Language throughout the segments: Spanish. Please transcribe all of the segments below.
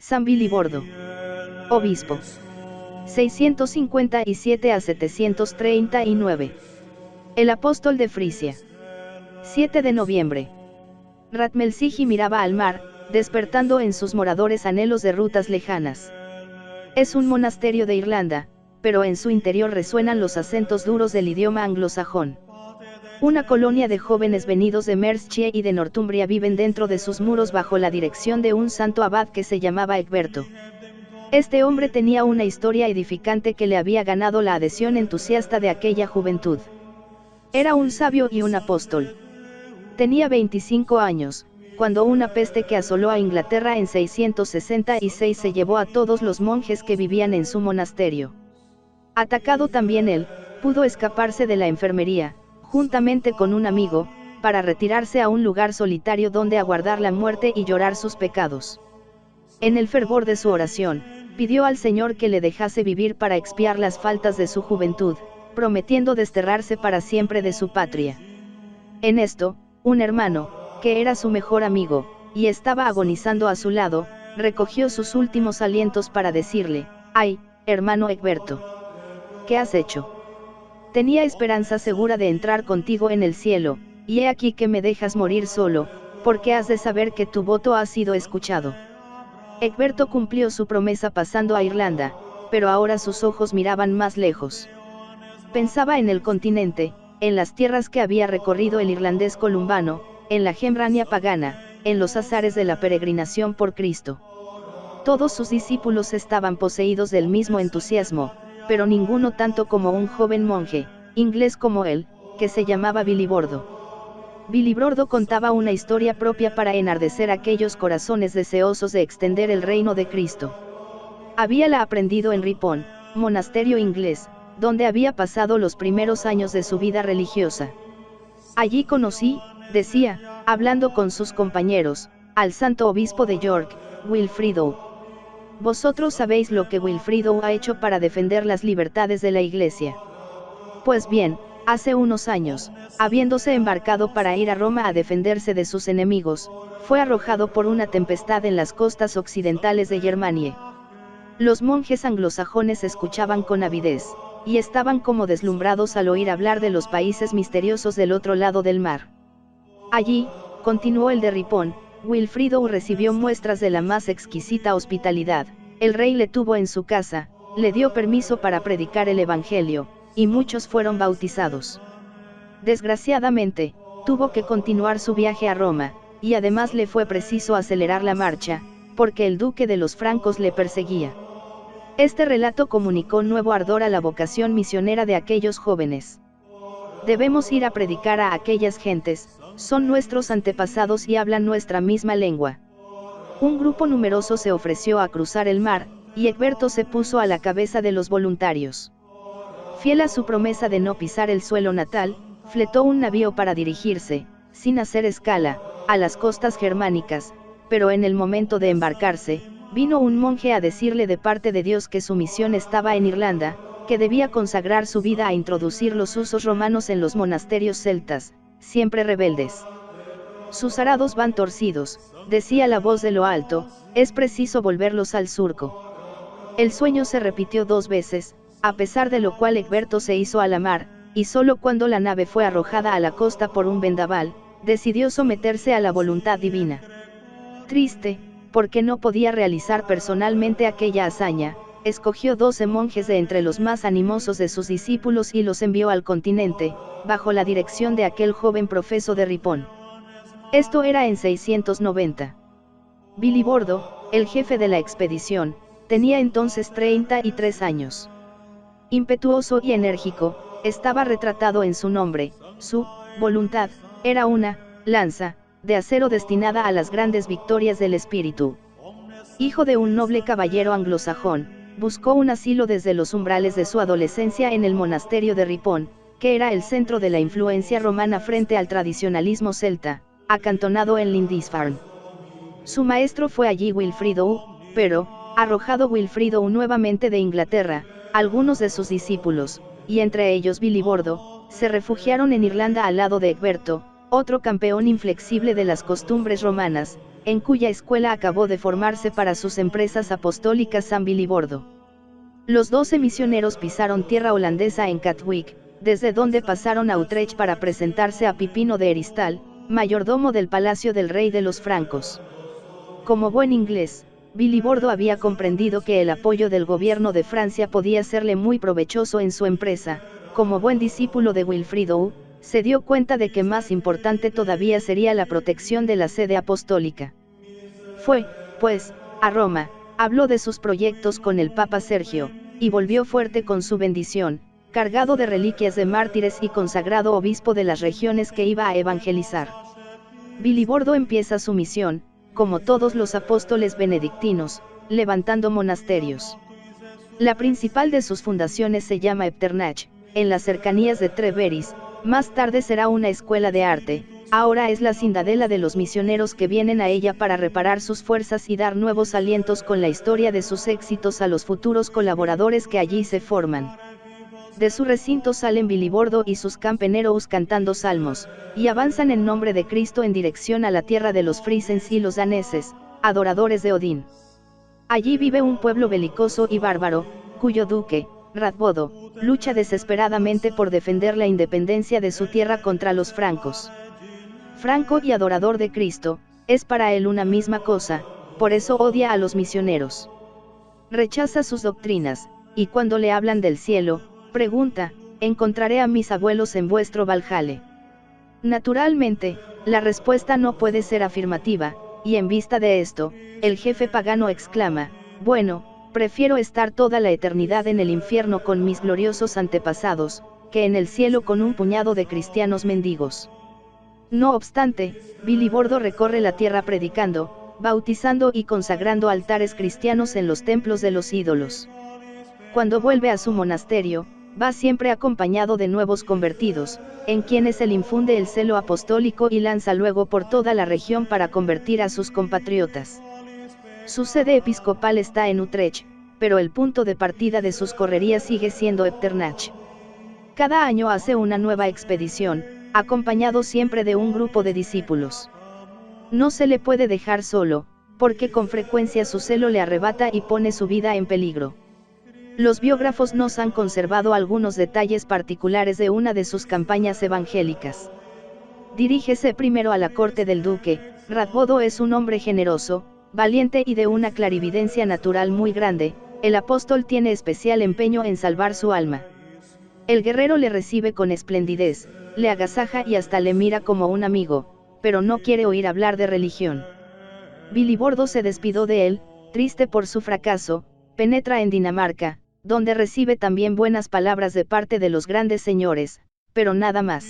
San Bilibordo. Obispo. 657 a 739. El apóstol de Frisia. 7 de noviembre. Ratmelsigi miraba al mar, despertando en sus moradores anhelos de rutas lejanas. Es un monasterio de Irlanda, pero en su interior resuenan los acentos duros del idioma anglosajón. Una colonia de jóvenes venidos de Mercia y de Northumbria viven dentro de sus muros bajo la dirección de un santo abad que se llamaba Egberto. Este hombre tenía una historia edificante que le había ganado la adhesión entusiasta de aquella juventud. Era un sabio y un apóstol. Tenía 25 años, cuando una peste que asoló a Inglaterra en 666 se llevó a todos los monjes que vivían en su monasterio. Atacado también él, pudo escaparse de la enfermería, juntamente con un amigo, para retirarse a un lugar solitario donde aguardar la muerte y llorar sus pecados. En el fervor de su oración, pidió al Señor que le dejase vivir para expiar las faltas de su juventud, prometiendo desterrarse para siempre de su patria. En esto, un hermano, que era su mejor amigo, y estaba agonizando a su lado, recogió sus últimos alientos para decirle: «Ay, hermano Egberto, ¿qué has hecho? Tenía esperanza segura de entrar contigo en el cielo, y he aquí que me dejas morir solo, porque has de saber que tu voto ha sido escuchado». Egberto cumplió su promesa pasando a Irlanda, pero ahora sus ojos miraban más lejos. Pensaba en el continente, en las tierras que había recorrido el irlandés columbano, en la Gemrania pagana, en los azares de la peregrinación por Cristo. Todos sus discípulos estaban poseídos del mismo entusiasmo, pero ninguno tanto como un joven monje, inglés como él, que se llamaba Bilibordo. Bilibordo contaba una historia propia para enardecer aquellos corazones deseosos de extender el reino de Cristo. Habíala aprendido en Ripon, monasterio inglés, donde había pasado los primeros años de su vida religiosa. Allí conocí, decía, hablando con sus compañeros, al santo obispo de York, Wilfrido. Vosotros sabéis lo que Wilfrido ha hecho para defender las libertades de la Iglesia. Pues bien, hace unos años, habiéndose embarcado para ir a Roma a defenderse de sus enemigos, fue arrojado por una tempestad en las costas occidentales de Germania. Los monjes anglosajones escuchaban con avidez, y estaban como deslumbrados al oír hablar de los países misteriosos del otro lado del mar. Allí, continuó el de Ripon, Wilfrido recibió muestras de la más exquisita hospitalidad. El rey le tuvo en su casa, le dio permiso para predicar el evangelio, y muchos fueron bautizados. Desgraciadamente, tuvo que continuar su viaje a Roma, y además le fue preciso acelerar la marcha, porque el duque de los francos le perseguía. Este relato comunicó nuevo ardor a la vocación misionera de aquellos jóvenes. Debemos ir a predicar a aquellas gentes, son nuestros antepasados y hablan nuestra misma lengua. Un grupo numeroso se ofreció a cruzar el mar, y Egberto se puso a la cabeza de los voluntarios. Fiel a su promesa de no pisar el suelo natal, fletó un navío para dirigirse, sin hacer escala, a las costas germánicas, pero en el momento de embarcarse, vino un monje a decirle de parte de Dios que su misión estaba en Irlanda, que debía consagrar su vida a introducir los usos romanos en los monasterios celtas, siempre rebeldes. Sus arados van torcidos, decía la voz de lo alto, es preciso volverlos al surco. El sueño se repitió 2 veces, a pesar de lo cual Egberto se hizo a la mar, y solo cuando la nave fue arrojada a la costa por un vendaval, decidió someterse a la voluntad divina. Triste, porque no podía realizar personalmente aquella hazaña, escogió 12 monjes de entre los más animosos de sus discípulos y los envió al continente, bajo la dirección de aquel joven profeso de Ripon. Esto era en 690. Bilibordo, el jefe de la expedición, tenía entonces 33 años. Impetuoso y enérgico, estaba retratado en su nombre, su voluntad era una lanza de acero destinada a las grandes victorias del espíritu. Hijo de un noble caballero anglosajón, buscó un asilo desde los umbrales de su adolescencia en el monasterio de Ripon, que era el centro de la influencia romana frente al tradicionalismo celta, acantonado en Lindisfarne. Su maestro fue allí Wilfrido, pero, arrojado Wilfrido nuevamente de Inglaterra, algunos de sus discípulos, y entre ellos Bilibordo, se refugiaron en Irlanda al lado de Egberto, otro campeón inflexible de las costumbres romanas, en cuya escuela acabó de formarse para sus empresas apostólicas San Bilibordo. Los 12 misioneros pisaron tierra holandesa en Katwijk, desde donde pasaron a Utrecht para presentarse a Pipino de Heristal, mayordomo del palacio del rey de los francos. Como buen inglés, Bilibordo había comprendido que el apoyo del gobierno de Francia podía serle muy provechoso en su empresa. Como buen discípulo de Wilfrido, se dio cuenta de que más importante todavía sería la protección de la sede apostólica. Fue, pues, a Roma, habló de sus proyectos con el Papa Sergio, y volvió fuerte con su bendición, cargado de reliquias de mártires y consagrado obispo de las regiones que iba a evangelizar. Bilibordo empieza su misión, como todos los apóstoles benedictinos, levantando monasterios. La principal de sus fundaciones se llama Echternach, en las cercanías de Treveris, más tarde será una escuela de arte, ahora es la ciudadela de los misioneros que vienen a ella para reparar sus fuerzas y dar nuevos alientos con la historia de sus éxitos a los futuros colaboradores que allí se forman. De su recinto salen Bilibordo y sus campeneros cantando salmos, y avanzan en nombre de Cristo en dirección a la tierra de los frisens y los daneses, adoradores de Odín. Allí vive un pueblo belicoso y bárbaro, cuyo duque, Radbodo, lucha desesperadamente por defender la independencia de su tierra contra los francos. Franco y adorador de Cristo, es para él una misma cosa, por eso odia a los misioneros. Rechaza sus doctrinas, y cuando le hablan del cielo, pregunta, ¿encontraré a mis abuelos en vuestro Valhalla? Naturalmente, la respuesta no puede ser afirmativa, y en vista de esto, el jefe pagano exclama, bueno, prefiero estar toda la eternidad en el infierno con mis gloriosos antepasados, que en el cielo con un puñado de cristianos mendigos. No obstante, Bilibordo recorre la tierra predicando, bautizando y consagrando altares cristianos en los templos de los ídolos. Cuando vuelve a su monasterio, va siempre acompañado de nuevos convertidos, en quienes él infunde el celo apostólico y lanza luego por toda la región para convertir a sus compatriotas. Su sede episcopal está en Utrecht, pero el punto de partida de sus correrías sigue siendo Echternach. Cada año hace una nueva expedición, acompañado siempre de un grupo de discípulos. No se le puede dejar solo, porque con frecuencia su celo le arrebata y pone su vida en peligro. Los biógrafos nos han conservado algunos detalles particulares de una de sus campañas evangélicas. Dirígese primero a la corte del duque. Radbodo es un hombre generoso, valiente y de una clarividencia natural muy grande. El apóstol tiene especial empeño en salvar su alma. El guerrero le recibe con esplendidez, le agasaja y hasta le mira como un amigo, pero no quiere oír hablar de religión. Bilibordo se despidió de él, triste por su fracaso, penetra en Dinamarca, donde recibe también buenas palabras de parte de los grandes señores, pero nada más.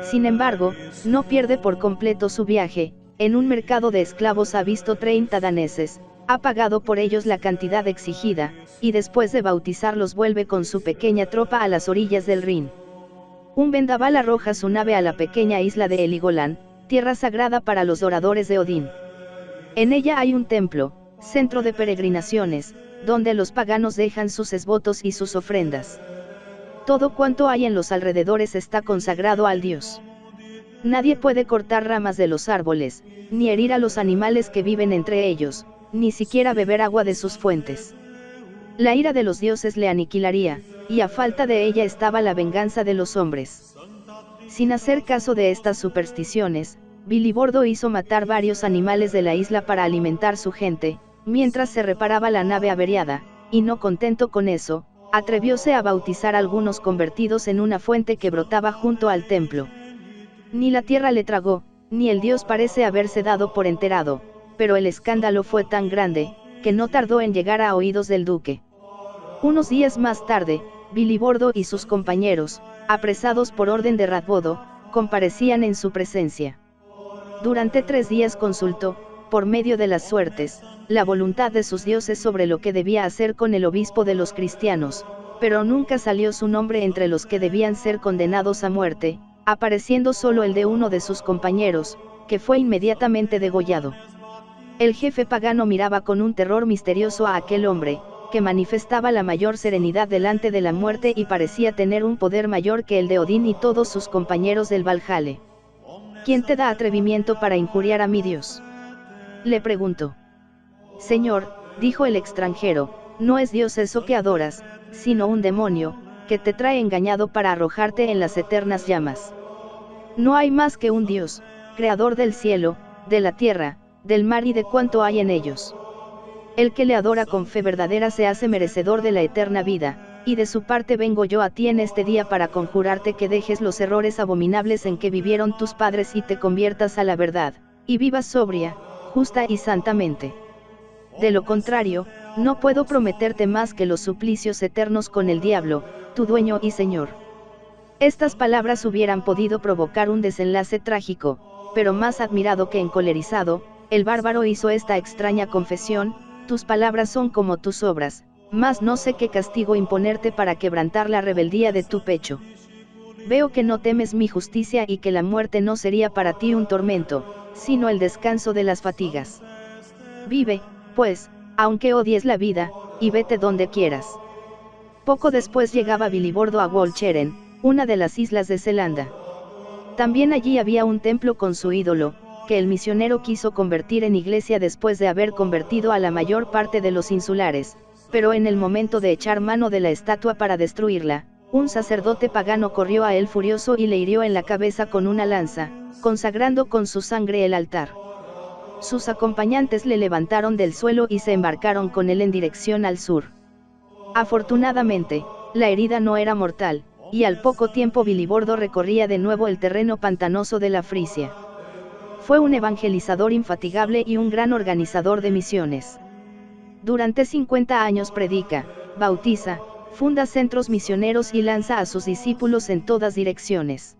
Sin embargo, no pierde por completo su viaje. En un mercado de esclavos ha visto 30 daneses, ha pagado por ellos la cantidad exigida, y después de bautizarlos vuelve con su pequeña tropa a las orillas del Rin. Un vendaval arroja su nave a la pequeña isla de Heligoland, tierra sagrada para los adoradores de Odín. En ella hay un templo, centro de peregrinaciones, donde los paganos dejan sus esvotos y sus ofrendas. Todo cuanto hay en los alrededores está consagrado al dios. Nadie puede cortar ramas de los árboles, ni herir a los animales que viven entre ellos, ni siquiera beber agua de sus fuentes. La ira de los dioses le aniquilaría, y a falta de ella estaba la venganza de los hombres. Sin hacer caso de estas supersticiones, Bilibordo hizo matar varios animales de la isla para alimentar su gente, mientras se reparaba la nave averiada, y no contento con eso, atrevióse a bautizar a algunos convertidos en una fuente que brotaba junto al templo. Ni la tierra le tragó, ni el dios parece haberse dado por enterado, pero el escándalo fue tan grande, que no tardó en llegar a oídos del duque. Unos días más tarde, Bilibordo y sus compañeros, apresados por orden de Radbodo, comparecían en su presencia. Durante 3 días consultó, por medio de las suertes, la voluntad de sus dioses sobre lo que debía hacer con el obispo de los cristianos, pero nunca salió su nombre entre los que debían ser condenados a muerte, apareciendo solo el de uno de sus compañeros, que fue inmediatamente degollado. El jefe pagano miraba con un terror misterioso a aquel hombre, que manifestaba la mayor serenidad delante de la muerte y parecía tener un poder mayor que el de Odín y todos sus compañeros del Valhalla. ¿Quién te da atrevimiento para injuriar a mi Dios? le preguntó. Señor, dijo el extranjero, no es Dios eso que adoras, sino un demonio, que te trae engañado para arrojarte en las eternas llamas. No hay más que un Dios, creador del cielo, de la tierra, del mar y de cuanto hay en ellos. El que le adora con fe verdadera se hace merecedor de la eterna vida, y de su parte vengo yo a ti en este día para conjurarte que dejes los errores abominables en que vivieron tus padres y te conviertas a la verdad, y vivas sobria, justa y santamente. De lo contrario, no puedo prometerte más que los suplicios eternos con el diablo, tu dueño y señor. Estas palabras hubieran podido provocar un desenlace trágico, pero más admirado que encolerizado, el bárbaro hizo esta extraña confesión: tus palabras son como tus obras, mas no sé qué castigo imponerte para quebrantar la rebeldía de tu pecho. Veo que no temes mi justicia y que la muerte no sería para ti un tormento, sino el descanso de las fatigas. Vive, pues, aunque odies la vida, y vete donde quieras. Poco después llegaba Bilibordo a Walcheren, una de las islas de Zelanda. También allí había un templo con su ídolo, que el misionero quiso convertir en iglesia después de haber convertido a la mayor parte de los insulares, pero en el momento de echar mano de la estatua para destruirla, un sacerdote pagano corrió a él furioso y le hirió en la cabeza con una lanza, consagrando con su sangre el altar. Sus acompañantes le levantaron del suelo y se embarcaron con él en dirección al sur. Afortunadamente, la herida no era mortal, y al poco tiempo Bilibordo recorría de nuevo el terreno pantanoso de la Frisia. Fue un evangelizador infatigable y un gran organizador de misiones. Durante 50 años predica, bautiza, funda centros misioneros y lanza a sus discípulos en todas direcciones.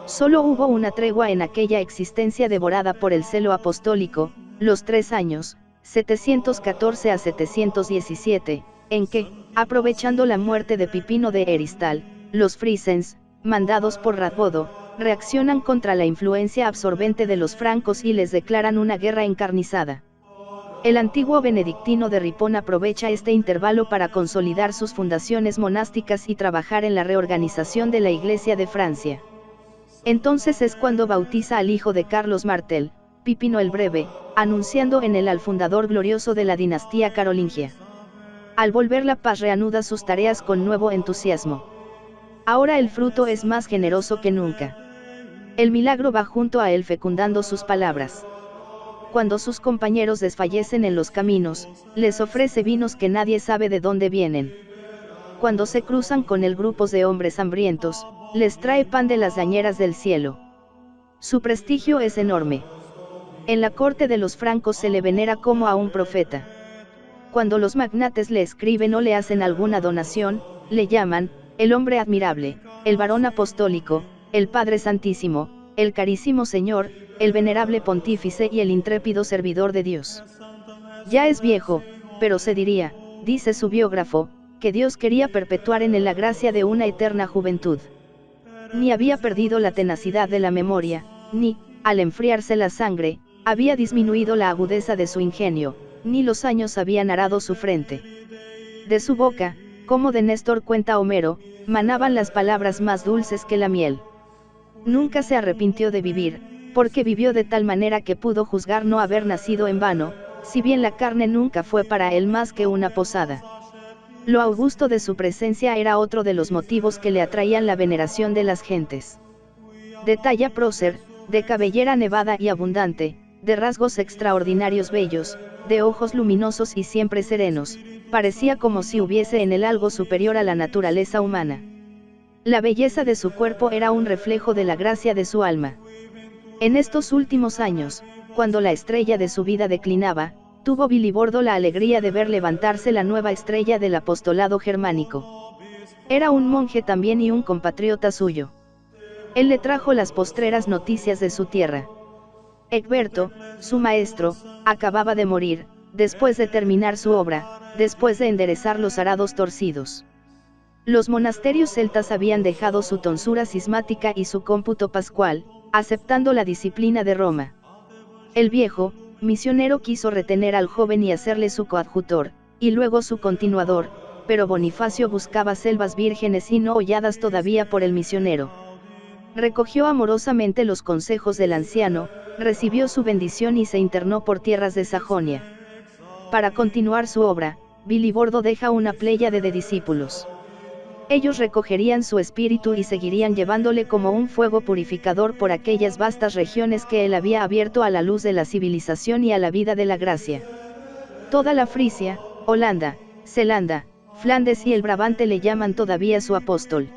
Solo hubo una tregua en aquella existencia devorada por el celo apostólico, los 3 años, 714 a 717, en que, aprovechando la muerte de Pipino de Heristal, los frisens, mandados por Radbodo, reaccionan contra la influencia absorbente de los francos y les declaran una guerra encarnizada. El antiguo benedictino de Ripon aprovecha este intervalo para consolidar sus fundaciones monásticas y trabajar en la reorganización de la Iglesia de Francia. Entonces es cuando bautiza al hijo de Carlos Martel, Pipino el Breve, anunciando en él al fundador glorioso de la dinastía carolingia. Al volver la paz reanuda sus tareas con nuevo entusiasmo. Ahora el fruto es más generoso que nunca. El milagro va junto a él fecundando sus palabras. Cuando sus compañeros desfallecen en los caminos, les ofrece vinos que nadie sabe de dónde vienen. Cuando se cruzan con él grupos de hombres hambrientos, les trae pan de las dañeras del cielo. Su prestigio es enorme. En la corte de los francos se le venera como a un profeta. Cuando los magnates le escriben o le hacen alguna donación, le llaman, el hombre admirable, el varón apostólico, el Padre Santísimo, el carísimo Señor, el venerable pontífice y el intrépido servidor de Dios. Ya es viejo, pero se diría, dice su biógrafo, que Dios quería perpetuar en él la gracia de una eterna juventud. Ni había perdido la tenacidad de la memoria, ni, al enfriarse la sangre, había disminuido la agudeza de su ingenio, ni los años habían arado su frente. De su boca, como de Néstor cuenta Homero, manaban las palabras más dulces que la miel. Nunca se arrepintió de vivir, porque vivió de tal manera que pudo juzgar no haber nacido en vano, si bien la carne nunca fue para él más que una posada. Lo augusto de su presencia era otro de los motivos que le atraían la veneración de las gentes. De talla prócer, de cabellera nevada y abundante, de rasgos extraordinarios bellos, de ojos luminosos y siempre serenos, parecía como si hubiese en él algo superior a la naturaleza humana. La belleza de su cuerpo era un reflejo de la gracia de su alma. En estos últimos años, cuando la estrella de su vida declinaba, tuvo Bilibordo la alegría de ver levantarse la nueva estrella del apostolado germánico. Era un monje también y un compatriota suyo. Él le trajo las postreras noticias de su tierra. Egberto, su maestro, acababa de morir, después de terminar su obra, después de enderezar los arados torcidos. Los monasterios celtas habían dejado su tonsura cismática y su cómputo pascual, aceptando la disciplina de Roma. El viejo misionero quiso retener al joven y hacerle su coadjutor, y luego su continuador, pero Bonifacio buscaba selvas vírgenes y no holladas todavía por el misionero. Recogió amorosamente los consejos del anciano, recibió su bendición y se internó por tierras de Sajonia. Para continuar su obra, Bilibordo deja una pléyade de discípulos. Ellos recogerían su espíritu y seguirían llevándole como un fuego purificador por aquellas vastas regiones que él había abierto a la luz de la civilización y a la vida de la gracia. Toda la Frisia, Holanda, Zelanda, Flandes y el Brabante le llaman todavía su apóstol.